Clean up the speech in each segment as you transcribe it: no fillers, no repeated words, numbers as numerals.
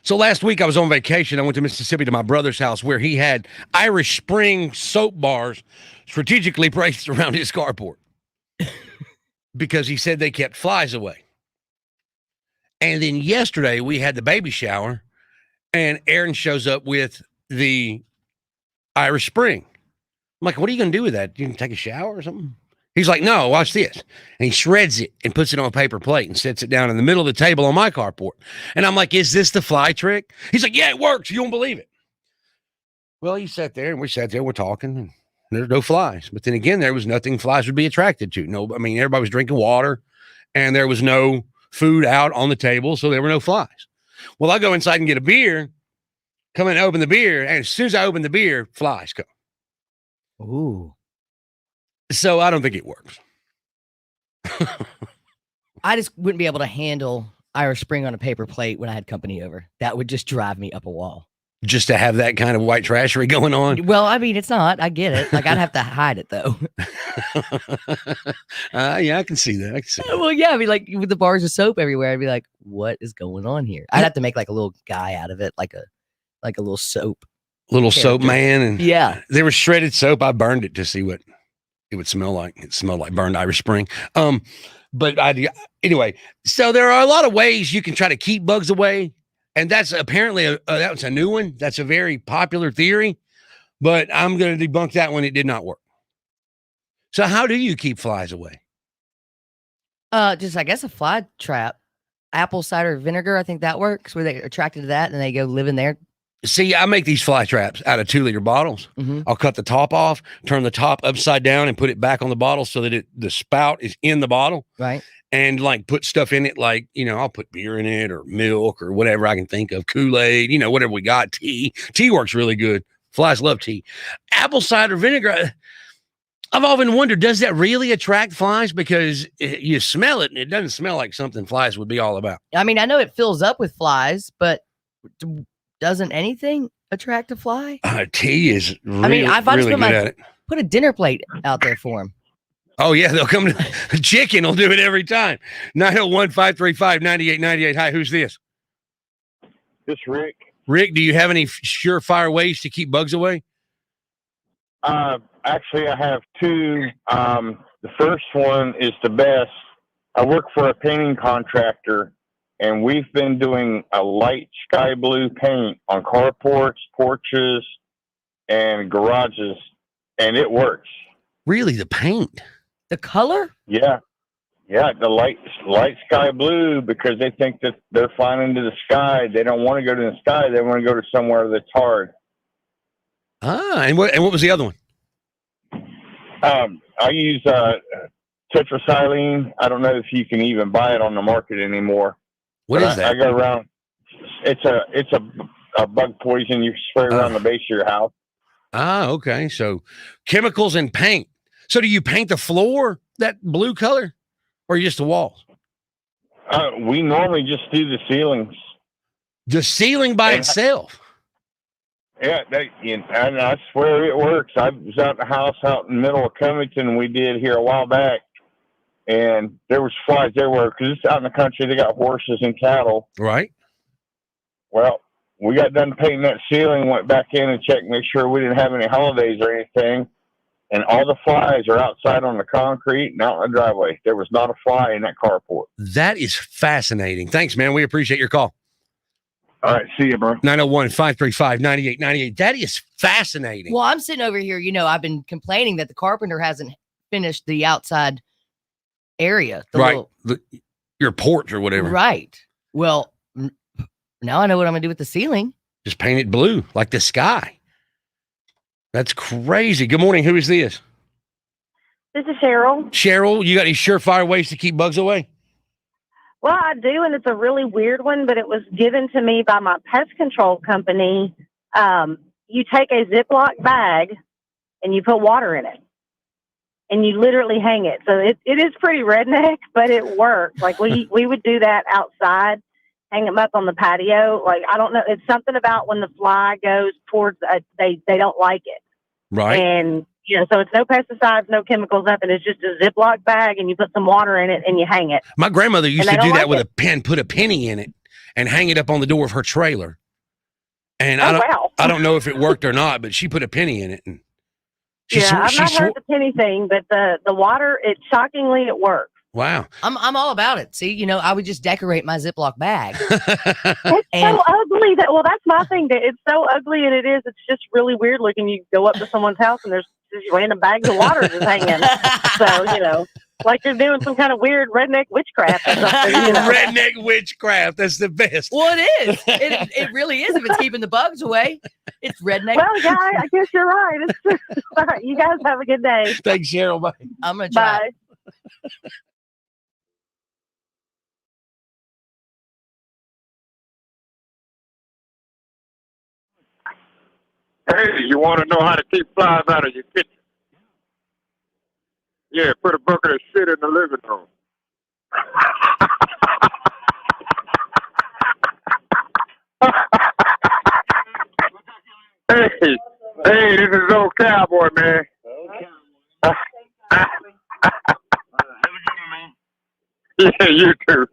So last week I was on vacation. I went to Mississippi to my brother's house where he had Irish Spring soap bars strategically placed around his carport because he said they kept flies away. And then yesterday we had the baby shower, and Aaron shows up with the Irish Spring. I'm like, what are you going to do with that? You can take a shower or something? He's like, no, watch this. And he shreds it and puts it on a paper plate and sets it down in the middle of the table on my carport. And I'm like, is this the fly trick? He's like, yeah, it works. You won't believe it. Well, he sat there and we sat there, we're talking, and there's no flies. But then again, there was nothing flies would be attracted to. No, I mean, everybody was drinking water and there was no food out on the table, so there were no flies. Well, I go inside and get a beer, come in and open the beer, and as soon as I open the beer, flies come. Ooh. So I don't think it works. I just wouldn't be able to handle Irish Spring on a paper plate when I had company over. That would just drive me up a wall. Just to have that kind of white trashery going on? Well, I mean, it's not. I get it. Like, I'd have to hide it, though. Yeah, I can see that. Well, yeah, I mean, like, with the bars of soap everywhere, I'd be like, what is going on here? I'd have to make, like, a little guy out of it, like a little soap. Little soap man. And yeah. There was shredded soap. I burned it to see what it would smell like. It smelled like burned Irish Spring. But anyway, so there are a lot of ways you can try to keep bugs away. And that's apparently that's a new one. That's a very popular theory, but I'm going to debunk that one. It did not work. So how do you keep flies away? Just, I guess, a fly trap. Apple cider vinegar, I think that works, where they're attracted to that and they go live in there. See, I make these fly traps out of 2-liter bottles. Mm-hmm. I'll cut the top off, turn the top upside down and put it back on the bottle so that the spout is in the bottle. Right. And like put stuff in it, like, I'll put beer in it or milk or whatever I can think of, Kool-Aid, whatever we got, tea. Tea works really good. Flies love tea. Apple cider vinegar, I've often wondered, does that really attract flies? Because you smell it and it doesn't smell like something flies would be all about. I mean, I know it fills up with flies, but doesn't anything attract a fly? Tea is really, I mean, if I really just good at it. Put a dinner plate out there for them. Oh, yeah, they'll come to chicken will do it every time. 901-535-9898. Hi, who's this? This Rick. Rick, do you have any surefire ways to keep bugs away? Actually, I have two. The first one is the best. I work for a painting contractor, and we've been doing a light sky blue paint on carports, porches, and garages, and it works. Really, the paint? The color? Yeah, the light sky blue, because they think that they're flying into the sky. They don't want to go to the sky. They want to go to somewhere that's hard. And what was the other one? I use tetracycline. I don't know if you can even buy it on the market anymore. What is that? I go around. It's a bug poison you spray around the base of your house. Okay. So chemicals and paint. So do you paint the floor that blue color or just the walls? We normally just do the ceilings. The ceiling by itself? Yeah, and I swear it works. I was out in the house out in the middle of Covington we did here a while back, and there was flies everywhere because it's out in the country. They got horses and cattle. Right. Well, we got done painting that ceiling, went back in and checked, make sure we didn't have any holidays or anything. And all the flies are outside on the concrete and out in the driveway. There was not a fly in that carport. That is fascinating. Thanks, man. We appreciate your call. All right. See you, bro. 901-535-9898. That is fascinating. Well, I'm sitting over here, I've been complaining that the carpenter hasn't finished the outside area. Right. Your porch or whatever. Right. Well, now I know what I'm going to do with the ceiling. Just paint it blue like the sky. That's crazy. Good morning. Who is this? This is Cheryl. Cheryl, you got any surefire ways to keep bugs away? Well, I do, and it's a really weird one, but it was given to me by my pest control company. You take a Ziploc bag and you put water in it, and you literally hang it. So it is pretty redneck, but it works. Like we would do that outside, hang them up on the patio. Like, I don't know. It's something about when the fly goes towards, they don't like it. Right. And, so it's no pesticides, no chemicals, nothing. It's just a Ziploc bag and you put some water in it and you hang it. My grandmother used to do that with it. a pen, put a penny in it and hang it up on the door of her trailer. And Oh, wow. I don't know if it worked or not, but she put a penny in it, and she Yeah, I've she not swore. heard the penny thing, but the water, shockingly, it works. Wow. I'm all about it. See, you know, I would just decorate my Ziploc bag. It's And- so ugly that's my thing. That it's so ugly, and it's just really weird looking. You go up to someone's house and there's just random bags of water just hanging. So, you know, like you're doing some kind of weird redneck witchcraft or something. You know? Redneck witchcraft. That's the best. Well, it is. It really is if it's keeping the bugs away. It's redneck. Well, yeah, I guess you're right. It's true. All right, you guys have a good day. Thanks, Cheryl. Bye. I'm going to try. Bye. Hey, you want to know how to keep flies out of your kitchen? Yeah, put a bucket of shit in the living room. Hey, this is old cowboy, man. Yeah, you too.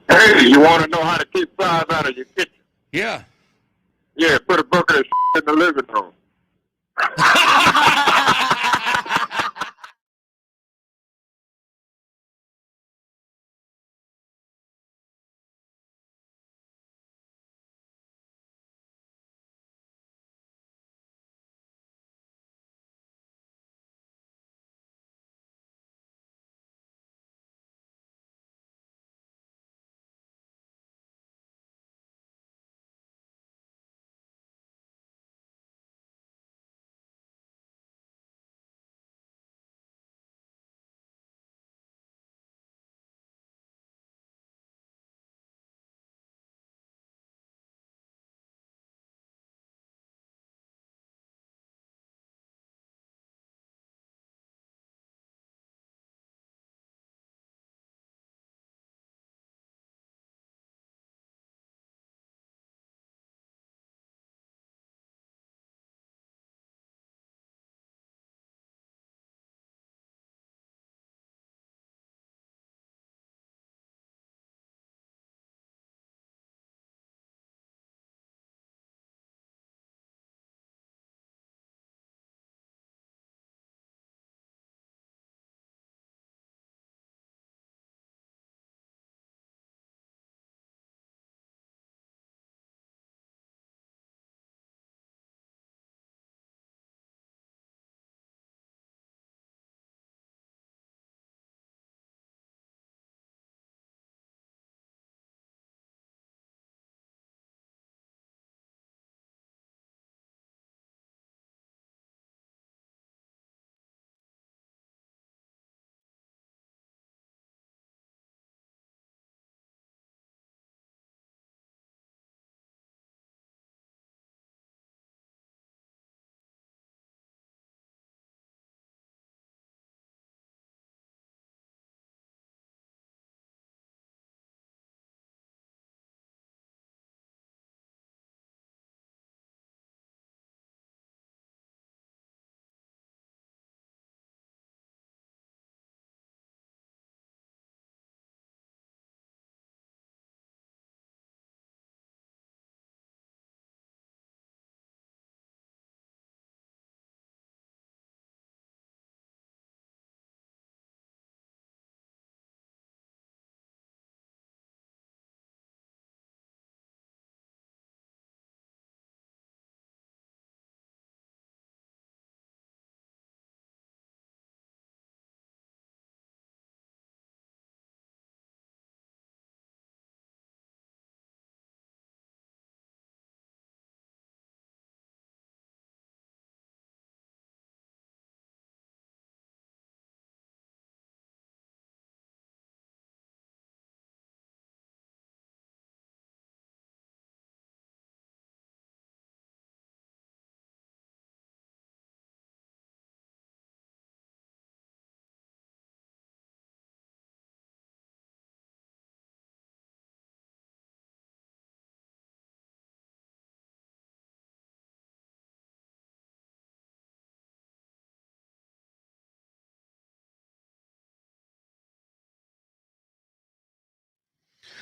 Hey, you want to know how to keep flies out of your kitchen? Yeah. Yeah, put a bucket of shit in the living room.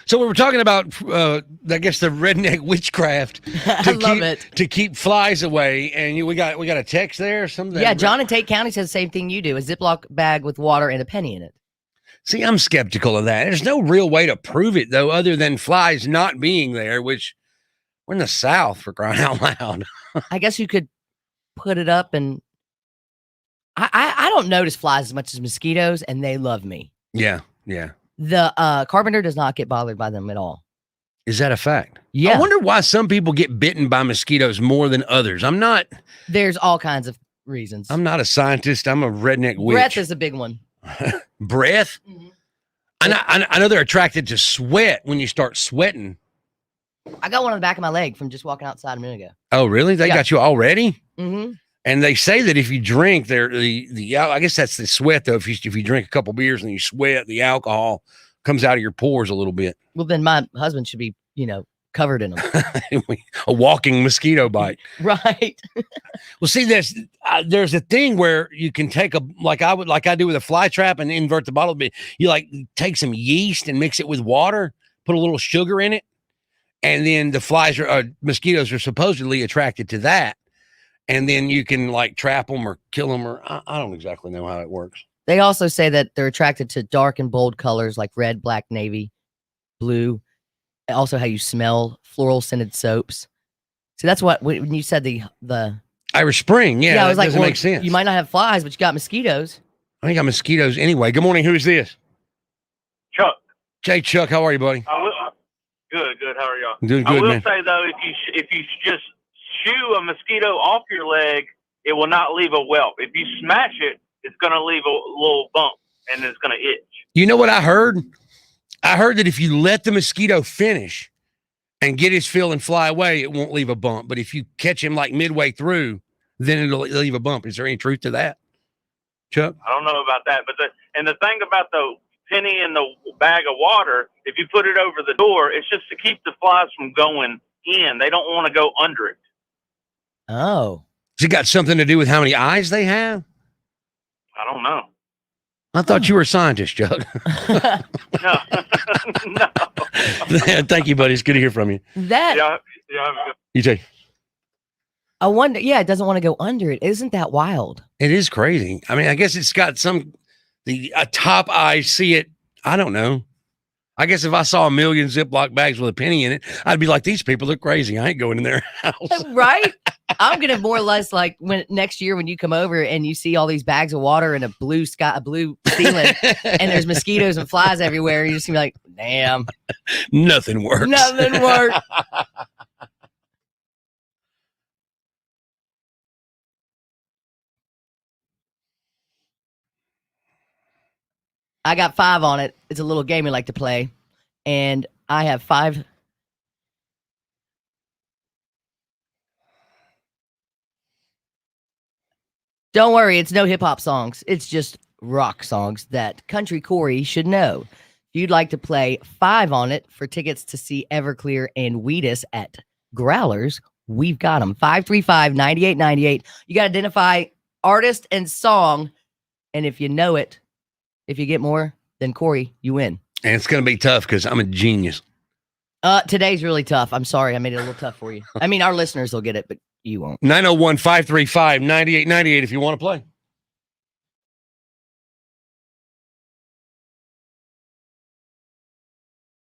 So we were talking about, I guess, the redneck witchcraft I love it. to keep flies away. And we got a text there or something. Yeah, John in Tate County says the same thing you do: a Ziploc bag with water and a penny in it. See, I'm skeptical of that. There's no real way to prove it, though, other than flies not being there, which we're in the South, for crying out loud. I guess you could put it up, and I don't notice flies as much as mosquitoes, and they love me. Yeah, yeah. The carpenter does not get bothered by them at all. Is that a fact? Yeah. I wonder why some people get bitten by mosquitoes more than others. There's all kinds of reasons. I'm not a scientist. I'm a redneck witch. Breath is a big one. Breath? Mhm. I know they're attracted to sweat when you start sweating. I got one on the back of my leg from just walking outside a minute ago. Oh, really? They Yeah. got you already? Mm-hmm. And they say that if you drink, I guess that's the sweat though. If you drink a couple beers and you sweat, the alcohol comes out of your pores a little bit. Well, then my husband should be, covered in them. A walking mosquito bite. Right. Well, see, there's a thing where you can take like I do with a fly trap and invert the bottle a bit. You like take some yeast and mix it with water, put a little sugar in it, and then the mosquitoes are supposedly attracted to that. And then you can like trap them or kill them, or I don't exactly know how it works. They also say that they're attracted to dark and bold colors like red, black, navy, blue. Also, how you smell floral scented soaps. So that's what when you said the Irish Spring, yeah, I was that like, doesn't well, make sense. you might not have flies, but you got mosquitoes. I got mosquitoes anyway. Good morning. Who's this? Chuck. Hey, Chuck. How are you, buddy? Good. How are y'all? Doing I good, will man. say though, if you just shoo a mosquito off your leg, it will not leave a welt. If you smash it, it's going to leave a little bump and it's going to itch. You know what I heard? I heard that if you let the mosquito finish and get his fill and fly away, it won't leave a bump. But if you catch him like midway through, then it'll leave a bump. Is there any truth to that, Chuck? I don't know about that, but the thing about the penny in the bag of water, if you put it over the door, it's just to keep the flies from going in. They don't want to go under it. Oh. Has it got something to do with how many eyes they have? I don't know. I thought you were a scientist, Chuck. No. No. Thank you, buddy. It's good to hear from you. That Yeah. You too. I wonder. Yeah, it doesn't want to go under it. Isn't that wild? It is crazy. I mean, I guess it's got a top eye see it. I don't know. I guess if I saw 1 million Ziploc bags with a penny in it, I'd be like, these people are crazy. I ain't going in their house. Right? I'm gonna more or less like when next year when you come over and you see all these bags of water and a blue sky, a blue ceiling, and there's mosquitoes and flies everywhere. You're just gonna be like, damn, Nothing works. nothing worked. I got 5 on it. It's a little game we like to play, and I have 5. Don't worry, it's no hip hop songs. It's just rock songs that Country Corey should know. If you'd like to play 5 on it for tickets to see Everclear and Wheatus at Growlers, we've got them. 535-9898. You got to identify artist and song, and if you know it, if you get more than Corey, you win. And it's going to be tough because I'm a genius. Today's really tough. I'm sorry, I made it a little tough for you. I mean, our listeners will get it, but you won't. 901-535-9898 if you want to play.